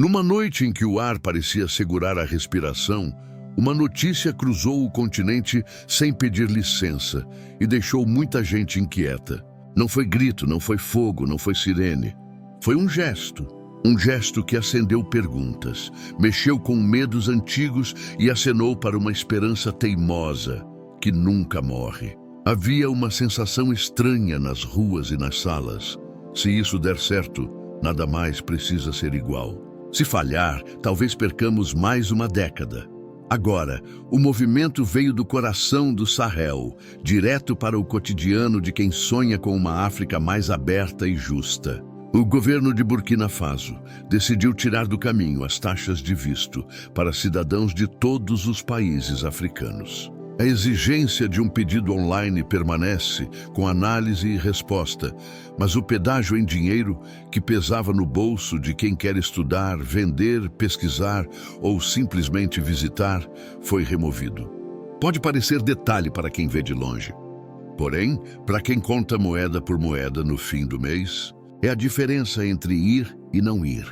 Numa noite em que o ar parecia segurar a respiração, uma notícia cruzou o continente sem pedir licença e deixou muita gente inquieta. Não foi grito, não foi fogo, não foi sirene. Foi um gesto. Um gesto que acendeu perguntas, mexeu com medos antigos e acenou para uma esperança teimosa, que nunca morre. Havia uma sensação estranha nas ruas e nas salas. Se isso der certo, nada mais precisa ser igual. Se falhar, talvez percamos mais uma década. Agora, o movimento veio do coração do Sahel, direto para o cotidiano de quem sonha com uma África mais aberta e justa. O governo de Burkina Faso decidiu tirar do caminho as taxas de visto para cidadãos de todos os países africanos. A exigência de um pedido online permanece, com análise e resposta, mas o pedágio em dinheiro, que pesava no bolso de quem quer estudar, vender, pesquisar ou simplesmente visitar, foi removido. Pode parecer detalhe para quem vê de longe. Porém, para quem conta moeda por moeda no fim do mês, é a diferença entre ir e não ir,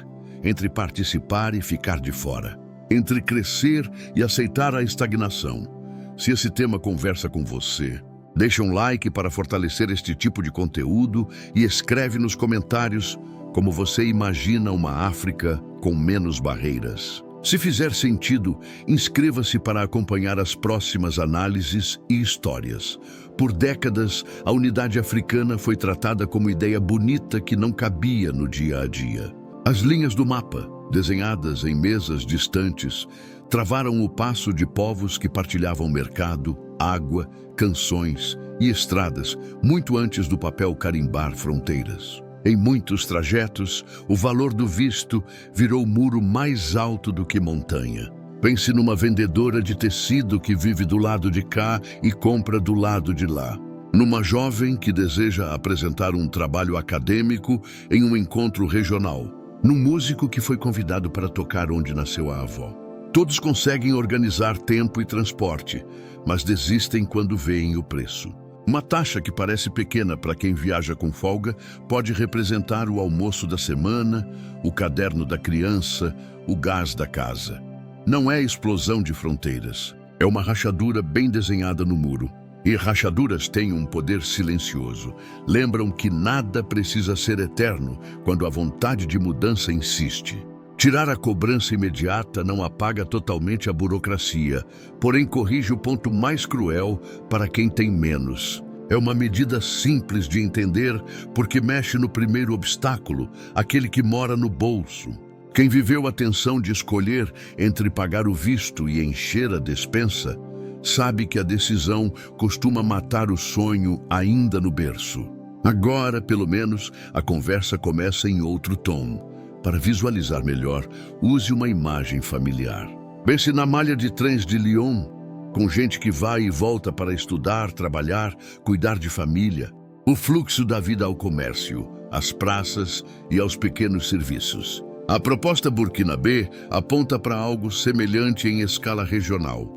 entre participar e ficar de fora, entre crescer e aceitar a estagnação. Se esse tema conversa com você, deixa um like para fortalecer este tipo de conteúdo e escreve nos comentários como você imagina uma África com menos barreiras. Se fizer sentido, inscreva-se para acompanhar as próximas análises e histórias. Por décadas, a unidade africana foi tratada como ideia bonita que não cabia no dia a dia. As linhas do mapa, desenhadas em mesas distantes, travaram o passo de povos que partilhavam mercado, água, canções e estradas muito antes do papel carimbar fronteiras. Em muitos trajetos, o valor do visto virou muro mais alto do que montanha. Pense numa vendedora de tecido que vive do lado de cá e compra do lado de lá. Numa jovem que deseja apresentar um trabalho acadêmico em um encontro regional. Num músico que foi convidado para tocar onde nasceu a avó. Todos conseguem organizar tempo e transporte, mas desistem quando veem o preço. Uma taxa que parece pequena para quem viaja com folga pode representar o almoço da semana, o caderno da criança, o gás da casa. Não é explosão de fronteiras, é uma rachadura bem desenhada no muro. E rachaduras têm um poder silencioso. Lembram que nada precisa ser eterno quando a vontade de mudança insiste. Tirar a cobrança imediata não apaga totalmente a burocracia, porém corrige o ponto mais cruel para quem tem menos. É uma medida simples de entender porque mexe no primeiro obstáculo, aquele que mora no bolso. Quem viveu a tensão de escolher entre pagar o visto e encher a despensa, sabe que a decisão costuma matar o sonho ainda no berço. Agora, pelo menos, a conversa começa em outro tom. Para visualizar melhor, use uma imagem familiar. Pense na malha de trens de Lyon, com gente que vai e volta para estudar, trabalhar, cuidar de família. O fluxo da vida ao comércio, às praças e aos pequenos serviços. A proposta burkinabê aponta para algo semelhante em escala regional.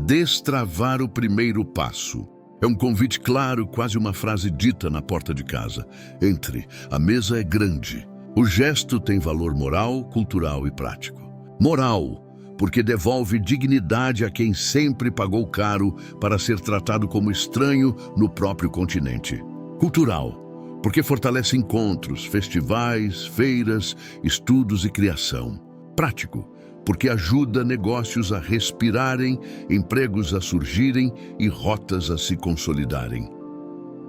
Destravar o primeiro passo. É um convite claro, quase uma frase dita na porta de casa. Entre, a mesa é grande. O gesto tem valor moral, cultural e prático. Moral, porque devolve dignidade a quem sempre pagou caro para ser tratado como estranho no próprio continente. Cultural, porque fortalece encontros, festivais, feiras, estudos e criação. Prático, porque ajuda negócios a respirarem, empregos a surgirem e rotas a se consolidarem.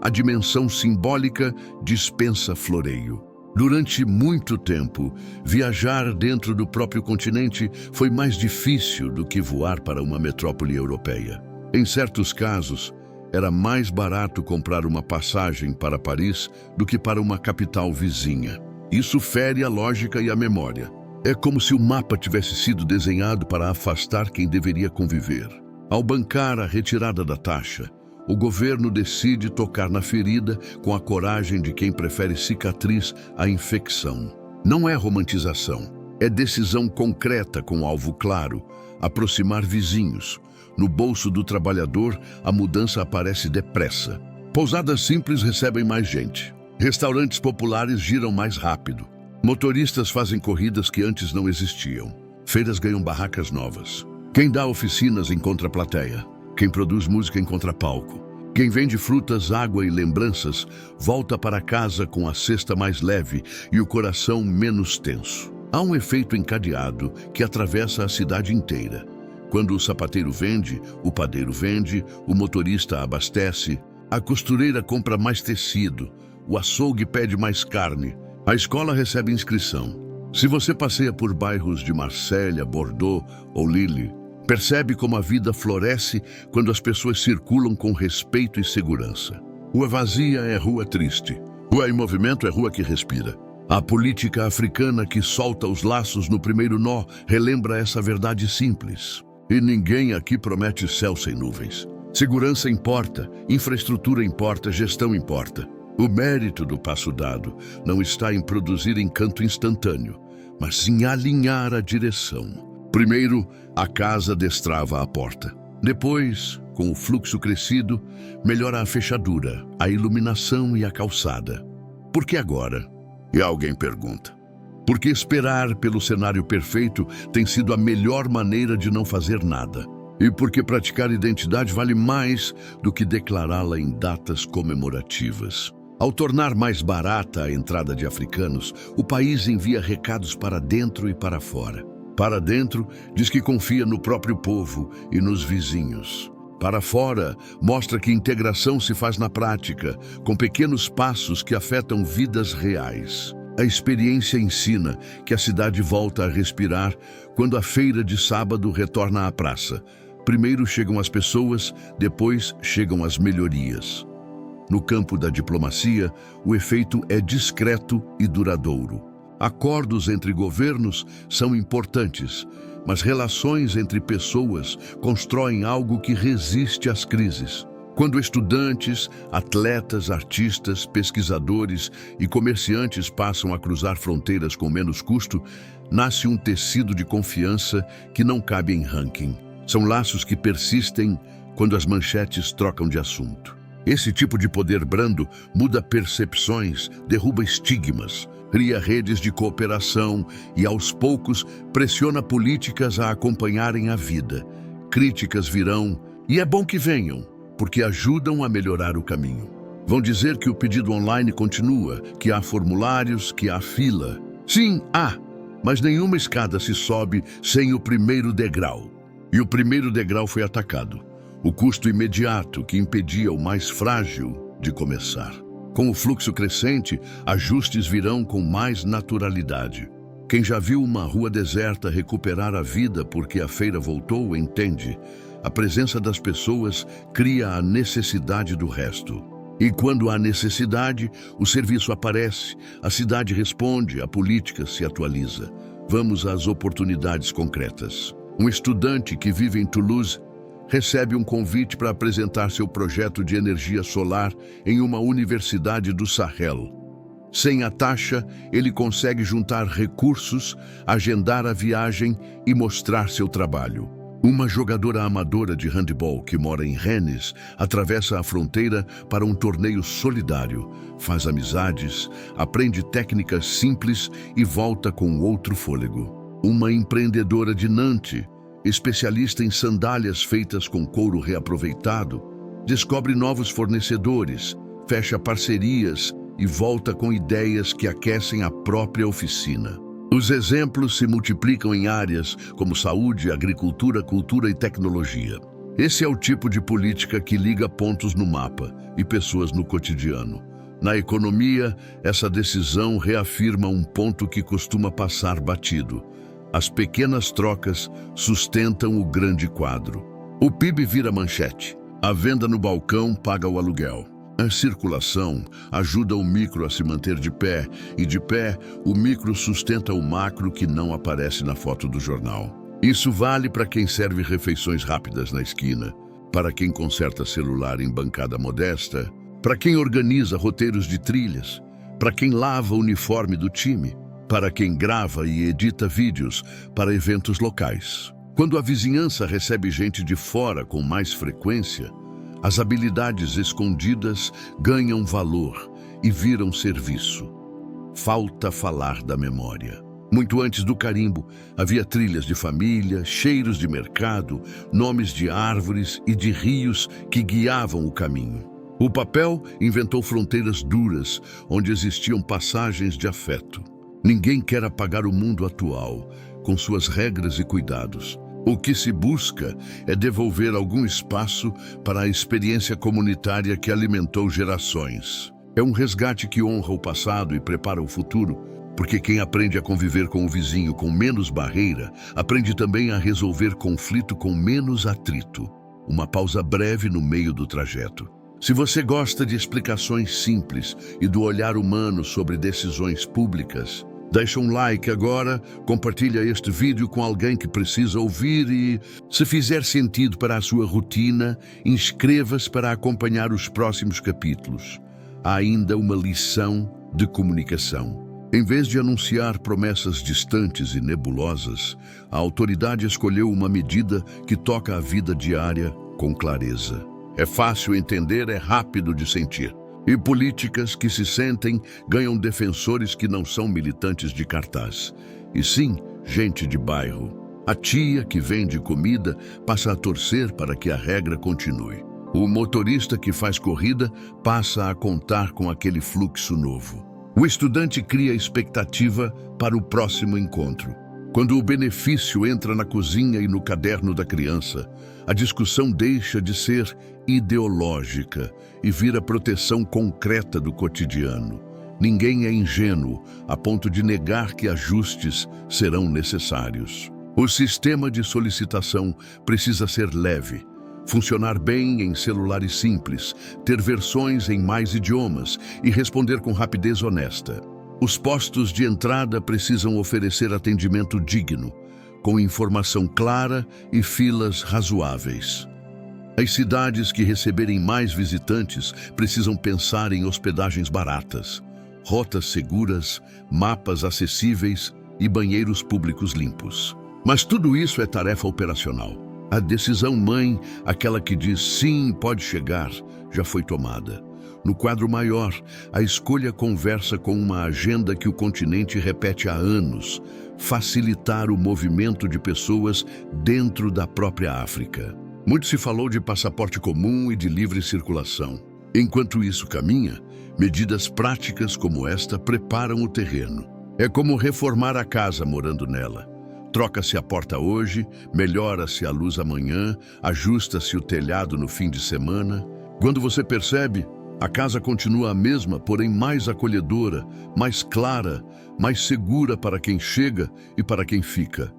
A dimensão simbólica dispensa floreio. Durante muito tempo, viajar dentro do próprio continente foi mais difícil do que voar para uma metrópole europeia. Em certos casos, era mais barato comprar uma passagem para Paris do que para uma capital vizinha. Isso fere a lógica e a memória. É como se o mapa tivesse sido desenhado para afastar quem deveria conviver. Ao bancar a retirada da taxa, o governo decide tocar na ferida com a coragem de quem prefere cicatriz à infecção. Não é romantização, é decisão concreta com alvo claro, aproximar vizinhos. No bolso do trabalhador, a mudança aparece depressa. Pousadas simples recebem mais gente. Restaurantes populares giram mais rápido. Motoristas fazem corridas que antes não existiam. Feiras ganham barracas novas. Quem dá oficinas encontra plateia. Quem produz música encontra palco. Quem vende frutas, água e lembranças volta para casa com a cesta mais leve e o coração menos tenso. Há um efeito encadeado que atravessa a cidade inteira. Quando o sapateiro vende, o padeiro vende, o motorista abastece, a costureira compra mais tecido, o açougue pede mais carne, a escola recebe inscrição. Se você passeia por bairros de Marsella, Bordeaux ou Lille, percebe como a vida floresce quando as pessoas circulam com respeito e segurança. Rua vazia é rua triste. Rua em movimento é rua que respira. A política africana que solta os laços no primeiro nó relembra essa verdade simples. E ninguém aqui promete céu sem nuvens. Segurança importa, infraestrutura importa, gestão importa. O mérito do passo dado não está em produzir encanto instantâneo, mas em alinhar a direção. Primeiro, a casa destrava a porta. Depois, com o fluxo crescido, melhora a fechadura, a iluminação e a calçada. Por que agora? E alguém pergunta. Porque esperar pelo cenário perfeito tem sido a melhor maneira de não fazer nada. E porque praticar identidade vale mais do que declará-la em datas comemorativas. Ao tornar mais barata a entrada de africanos, o país envia recados para dentro e para fora. Para dentro, diz que confia no próprio povo e nos vizinhos. Para fora, mostra que integração se faz na prática, com pequenos passos que afetam vidas reais. A experiência ensina que a cidade volta a respirar quando a feira de sábado retorna à praça. Primeiro chegam as pessoas, depois chegam as melhorias. No campo da diplomacia, o efeito é discreto e duradouro. Acordos entre governos são importantes, mas relações entre pessoas constroem algo que resiste às crises. Quando estudantes, atletas, artistas, pesquisadores e comerciantes passam a cruzar fronteiras com menos custo, nasce um tecido de confiança que não cabe em ranking. São laços que persistem quando as manchetes trocam de assunto. Esse tipo de poder brando muda percepções, derruba estigmas, cria redes de cooperação e, aos poucos, pressiona políticas a acompanharem a vida. Críticas virão, e é bom que venham, porque ajudam a melhorar o caminho. Vão dizer que o pedido online continua, que há formulários, que há fila. Sim, há, mas nenhuma escada se sobe sem o primeiro degrau. E o primeiro degrau foi atacado. O custo imediato que impedia o mais frágil de começar. Com o fluxo crescente, ajustes virão com mais naturalidade. Quem já viu uma rua deserta recuperar a vida porque a feira voltou, entende. A presença das pessoas cria a necessidade do resto. E quando há necessidade, o serviço aparece, a cidade responde, a política se atualiza. Vamos às oportunidades concretas. Um estudante que vive em Toulouse recebe um convite para apresentar seu projeto de energia solar em uma universidade do Sahel. Sem a taxa, ele consegue juntar recursos, agendar a viagem e mostrar seu trabalho. Uma jogadora amadora de handebol que mora em Rennes atravessa a fronteira para um torneio solidário, faz amizades, aprende técnicas simples e volta com outro fôlego. Uma empreendedora de Nantes, especialista em sandálias feitas com couro reaproveitado, descobre novos fornecedores, fecha parcerias e volta com ideias que aquecem a própria oficina. Os exemplos se multiplicam em áreas como saúde, agricultura, cultura e tecnologia. Esse é o tipo de política que liga pontos no mapa e pessoas no cotidiano. Na economia, essa decisão reafirma um ponto que costuma passar batido. As pequenas trocas sustentam o grande quadro. O PIB vira manchete. A venda no balcão paga o aluguel. A circulação ajuda o micro a se manter de pé, e de pé, o micro sustenta o macro que não aparece na foto do jornal. Isso vale para quem serve refeições rápidas na esquina, para quem conserta celular em bancada modesta, para quem organiza roteiros de trilhas, para quem lava o uniforme do time, para quem grava e edita vídeos para eventos locais. Quando a vizinhança recebe gente de fora com mais frequência, as habilidades escondidas ganham valor e viram serviço. falta falar da memória. Muito antes do carimbo, havia trilhas de família, cheiros de mercado, nomes de árvores e de rios que guiavam o caminho. O papel inventou fronteiras duras, onde existiam passagens de afeto. Ninguém quer apagar o mundo atual, com suas regras e cuidados. O que se busca é devolver algum espaço para a experiência comunitária que alimentou gerações. É um resgate que honra o passado e prepara o futuro, porque quem aprende a conviver com o vizinho com menos barreira, aprende também a resolver conflito com menos atrito. Uma pausa breve no meio do trajeto. Se você gosta de explicações simples e do olhar humano sobre decisões públicas, deixa um like agora, compartilha este vídeo com alguém que precisa ouvir e, se fizer sentido para a sua rotina, inscreva-se para acompanhar os próximos capítulos. Há ainda uma lição de comunicação. Em vez de anunciar promessas distantes e nebulosas, a autoridade escolheu uma medida que toca a vida diária com clareza. É fácil entender, é rápido de sentir. E políticas que se sentem ganham defensores que não são militantes de cartaz, e sim gente de bairro. A tia que vende comida passa a torcer para que a regra continue. O motorista que faz corrida passa a contar com aquele fluxo novo. O estudante cria expectativa para o próximo encontro. Quando o benefício entra na cozinha e no caderno da criança, a discussão deixa de ser ideológica e vira proteção concreta do cotidiano. Ninguém é ingênuo a ponto de negar que ajustes serão necessários. O sistema de solicitação precisa ser leve, funcionar bem em celulares simples, ter versões em mais idiomas e responder com rapidez honesta. Os postos de entrada precisam oferecer atendimento digno, com informação clara e filas razoáveis. As cidades que receberem mais visitantes precisam pensar em hospedagens baratas, rotas seguras, mapas acessíveis e banheiros públicos limpos. Mas tudo isso é tarefa operacional. A decisão mãe, aquela que diz sim, pode chegar, já foi tomada. No quadro maior, a escolha conversa com uma agenda que o continente repete há anos: facilitar o movimento de pessoas dentro da própria África. Muito se falou de passaporte comum e de livre circulação. Enquanto isso caminha, medidas práticas como esta preparam o terreno. É como reformar a casa morando nela. Troca-se a porta hoje, melhora-se a luz amanhã, ajusta-se o telhado no fim de semana. Quando você percebe, a casa continua a mesma, porém mais acolhedora, mais clara, mais segura para quem chega e para quem fica.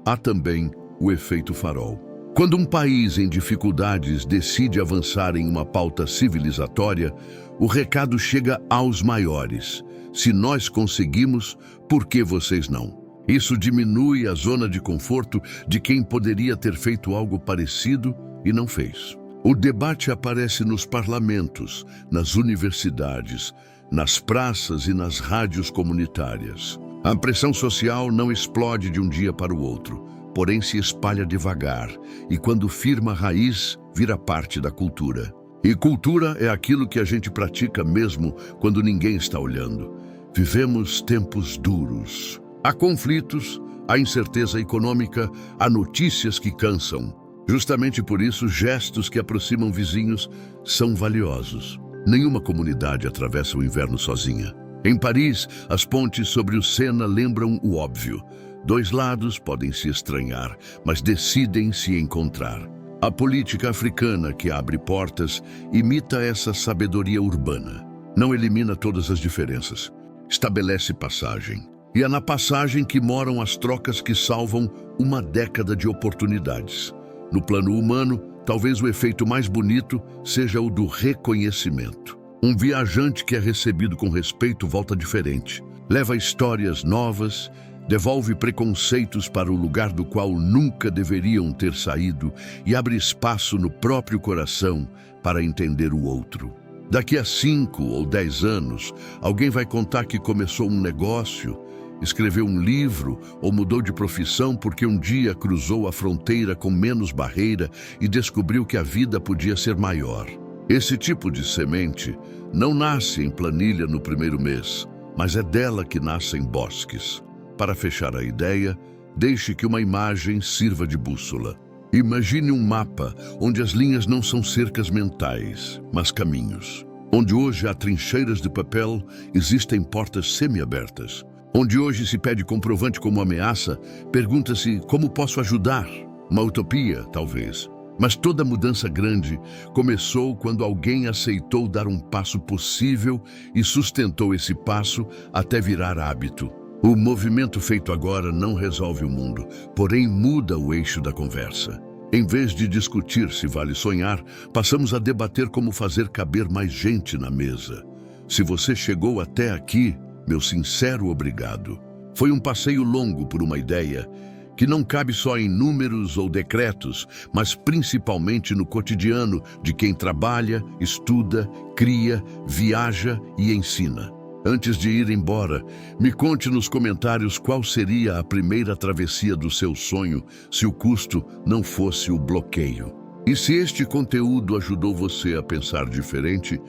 Há também o efeito farol. Quando um país em dificuldades decide avançar em uma pauta civilizatória, o recado chega aos maiores. Se nós conseguimos, por que vocês não? Isso diminui a zona de conforto de quem poderia ter feito algo parecido e não fez. O debate aparece nos parlamentos, nas universidades, nas praças e nas rádios comunitárias. A pressão social não explode de um dia para o outro, porém se espalha devagar, e quando firma raiz, vira parte da cultura. E cultura é aquilo que a gente pratica mesmo quando ninguém está olhando. Vivemos tempos duros. Há conflitos, há incerteza econômica, há notícias que cansam. Justamente por isso, gestos que aproximam vizinhos são valiosos. Nenhuma comunidade atravessa o inverno sozinha. Em Paris, as pontes sobre o Sena lembram o óbvio. Dois lados podem se estranhar, mas decidem se encontrar. A política africana que abre portas imita essa sabedoria urbana. Não elimina todas as diferenças. Estabelece passagem. E é na passagem que moram as trocas que salvam uma década de oportunidades. No plano humano, talvez o efeito mais bonito seja o do reconhecimento. Um viajante que é recebido com respeito volta diferente. Leva histórias novas, devolve preconceitos para o lugar do qual nunca deveriam ter saído e abre espaço no próprio coração para entender o outro. Daqui a 5 ou 10 anos, alguém vai contar que começou um negócio, escreveu um livro ou mudou de profissão porque um dia cruzou a fronteira com menos barreira e descobriu que a vida podia ser maior. Esse tipo de semente não nasce em planilha no primeiro mês. mas é dela que nascem bosques. Para fechar a ideia, deixe que uma imagem sirva de bússola. Imagine um mapa onde as linhas não são cercas mentais, mas caminhos. Onde hoje há trincheiras de papel, existem portas semiabertas. Onde hoje se pede comprovante como ameaça, pergunta-se como posso ajudar. Uma utopia, talvez. Mas toda mudança grande começou quando alguém aceitou dar um passo possível e sustentou esse passo até virar hábito. O movimento feito agora não resolve o mundo, porém muda o eixo da conversa. Em vez de discutir se vale sonhar, passamos a debater como fazer caber mais gente na mesa. Se você chegou até aqui, meu sincero obrigado. Foi um passeio longo por uma ideia que não cabe só em números ou decretos, mas principalmente no cotidiano de quem trabalha, estuda, cria, viaja e ensina. Antes de ir embora, me conte nos comentários qual seria a primeira travessia do seu sonho se o custo não fosse o bloqueio. E se este conteúdo ajudou você a pensar diferente,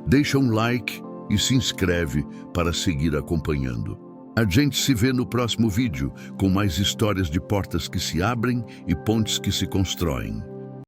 deixa um like e se inscreve para seguir acompanhando. A gente se vê no próximo vídeo com mais histórias de portas que se abrem e pontes que se constroem.